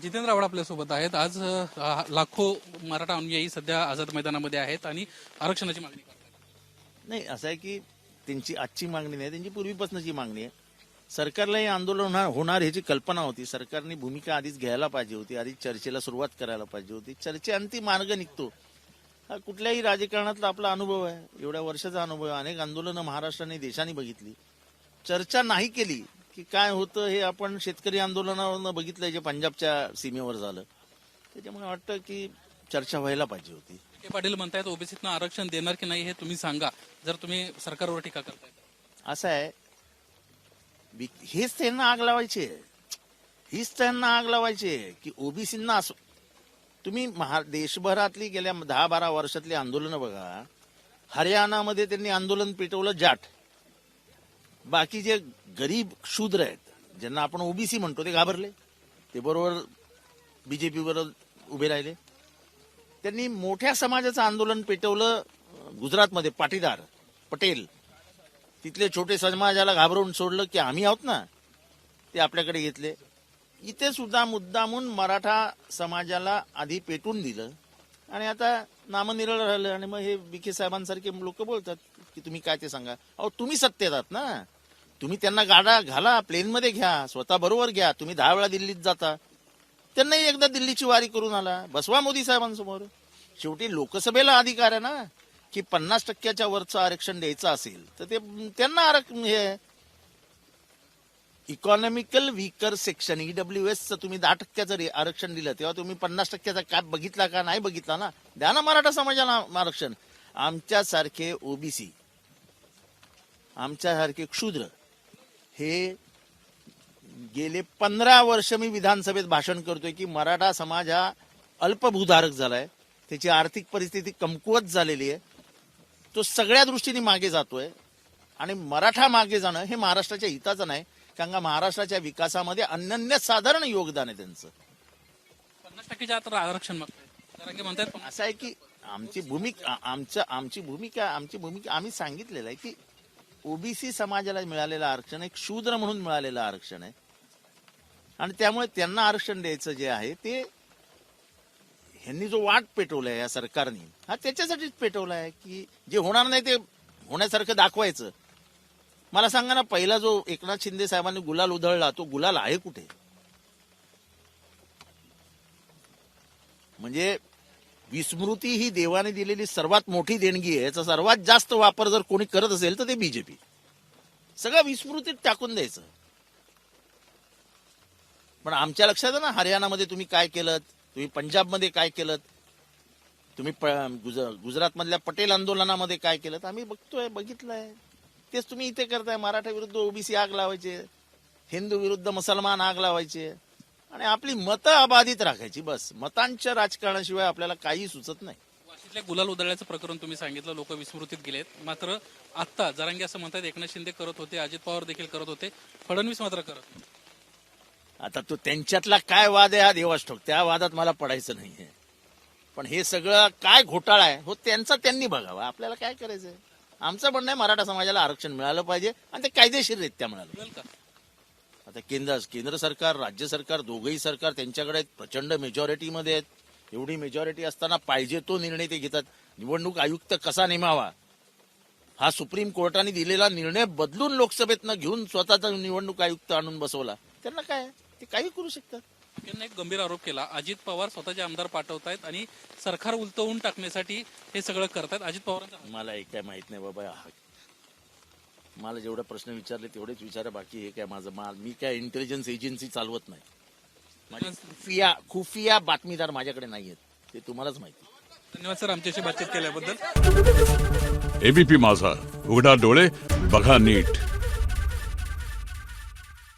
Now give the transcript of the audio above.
जितेंद्र आव्हाड आपल्यासोबत आहेत. आज लाखो मराठा अनुयायी सध्या आझाद मैदानामध्ये आहेत आणि आरक्षणाची मागणी करतात. नाही, असं आहे की त्यांची आजची मागणी नाही, त्यांची पूर्वीपासूनची मागणी आहे. सरकारला हे आंदोलन होणार ह्याची कल्पना होती. सरकारने भूमिका आधीच घ्यायला पाहिजे होती, आधीच चर्चेला सुरुवात करायला पाहिजे होती. चर्चेअंती मार्ग निघतो. हा कुठल्याही राजकारणातला आपला अनुभव आहे, एवढ्या वर्षाचा अनुभव आहे. अनेक आंदोलनं महाराष्ट्राने देशाने बघितली. चर्चा नाही केली की काय होतं हे आपण शेतकरी आंदोलनावरनं बघितलंय, जे पंजाबच्या सीमेवर झालं. त्याच्यामुळे वाटतं की चर्चा व्हायला पाहिजे होती. विखे पाटील म्हणतायत ओबीसीतनं आरक्षण देणार की नाही हे तुम्ही सांगा, जर तुम्ही सरकारवर टीका करताय. असं आहे, हेच त्यांना आग लावायची आहे. हीच त्यांना आग लावायची आहे की ओबीसींना असो. तुम्ही देशभरातली गेल्या 10-12 वर्षातली आंदोलनं बघा. हरियाणामध्ये त्यांनी आंदोलन पेटवलं जाट. बाकी जे गरीब शूद्र आहेत, ज्यांना आपण ओबीसी म्हणतो, ते घाबरले. ते बरोबर बीजेपी बरोबर उभे राहिले. त्यांनी मोठ्या समाजाचं आंदोलन पेटवलं गुजरातमध्ये. पाटीदार पटेल तिथले छोटे समाजाला घाबरवून सोडलं की आम्ही आहोत ना, ते आपल्याकडे घेतले. इथे सुद्धा मुद्दामून मराठा समाजाला आधी पेटून दिलं आणि आता नामनिरळ राहिलं. आणि मग हे विखे साहेबांसारखे लोक बोलतात की तुम्ही काय ते सांगा. अहो, तुम्ही सत्तेत आहात ना, तुम्ही त्यांना गाडा घाला, प्लेनमध्ये घ्या, स्वतः बरोबर घ्या. तुम्ही 10 वेळा दिल्लीत जाता, त्यांनाही एकदा दिल्लीची वारी करून आला, बसवा मोदी साहेबांसमोर. शेवटी लोकसभेला अधिकार आहे ना की 50% वरचं आरक्षण द्यायचं असेल तर ते त्यांना हे इकॉनॉमिकल वीकर सेक्शन ईडब्ल्यूएसचं तुम्ही 10% आरक्षण दिलं, तेव्हा तुम्ही 50% काय बघितला का? नाही बघितला ना. द्या ना मराठा समाजाला आरक्षण. आमच्यासारखे ओबीसी, आमच्यासारखे क्षुद्र, हे गेले 15 वर्ष मी विधानसभेत भाषण करतोय की मराठा समाज हा अल्पभूधारक झालाय, त्याची आर्थिक परिस्थिती कमकुवत झालेली आहे, तो सगळ्या दृष्टीने मागे जातोय. आणि मराठा मागे जाणं हे महाराष्ट्राच्या हिताचं नाही, कारण का महाराष्ट्राच्या विकासामध्ये अनन्यसाधारण योगदान आहे त्यांचं. 50%च्या आत आरक्षण मागतायत म्हणतात. असं आहे की आमची भूमिका आम्ही सांगितलेलं आहे की ओबीसी समाजाला मिळालेलं आरक्षण एक शूद्र म्हणून मिळालेलं आरक्षण आहे. आणि त्यामुळे त्यांना आरक्षण द्यायचं जे आहे ते ह्यांनी जो वाट पेटवलाय या सरकारने, हा त्याच्यासाठीच पेटवला आहे की जे होणार नाही ते होण्यासारखं दाखवायचं. मला सांगा ना, पहिला जो एकनाथ शिंदे साहेबांनी गुलाल उधळला, तो गुलाल आहे कुठे? म्हणजे विस्मृती ही देवाने दिलेली सर्वात मोठी देणगी आहे. याचा सर्वात जास्त वापर जर कोणी करत असेल तर ते बीजेपी. सगळं विस्मृतीत टाकून द्यायचं. पण आमच्या लक्षात आहे ना, हरियाणामध्ये तुम्ही काय केलं, तुम्ही पंजाबमध्ये काय केलं, तुम्ही गुजरातमधल्या पटेल आंदोलनामध्ये काय केलं, आम्ही बघितलंय. तेच तुम्ही इथे करताय. मराठा विरुद्ध ओबीसी आग लावायचे, हिंदू विरुद्ध मुसलमान आग लावायचे आणि आपली मतं अबाधित राखायची. बस मतांच्या राजकारणाशिवाय आपल्याला काही सुचत नाही. वाशीतल्या गुलाल उधळल्याचं प्रकरण तुम्ही सांगितलं, लोक विस्मृतीत गेलेत. मात्र आता जरांगे असं म्हणतात एकनाथ शिंदे करत होते, अजित पवार देखील करत होते, फडणवीस मात्र करत नाही. आता तो त्यांच्यातला काय वाद आहे हा देवास ठाऊक, त्या वादात मला पडायचं नाहीये. पण हे सगळं काय घोटाळा आहे हो त्यांचा त्यांनी बघावा, आपल्याला काय करायचंय. आमचं म्हणणं आहे मराठा समाजाला आरक्षण मिळालं पाहिजे आणि ते कायदेशीररित्या मिळालं. आता केंद्र सरकार, राज्य सरकार, दोघंही सरकार त्यांच्याकडे प्रचंड मेजॉरिटीमध्ये आहेत. एवढी मेजॉरिटी असताना पाहिजे तो निर्णय ते घेतात. निवडणूक आयुक्त कसा नेमावा हा सुप्रीम कोर्टाने दिलेला निर्णय बदलून लोकसभेतनं घेऊन स्वतःचा निवडणूक आयुक्त आणून बसवला. त्यांना काय, ते काही करू शकतात. त्यांना एक गंभीर आरोप केला, अजित पवार स्वतःचे आमदार पाठवतायत आणि सरकार उलटवून टाकण्यासाठी हे सगळं करतायत. अजित पवारांचा मला एक काय माहित नाही बाबा. मला जेवढे प्रश्न विचारले तेवढेच विचारा, बाकी हे काय माझं मी काय इंटेलिजन्स एजन्सी चालवत नाही. माझे खुफिया बातमीदार माझ्याकडे नाही आहेत, ते तुम्हालाच माहिती. धन्यवाद सर आमच्याशी बातचीत केल्याबद्दल. एबीपी माझा, उघडा डोळे बघा नीट.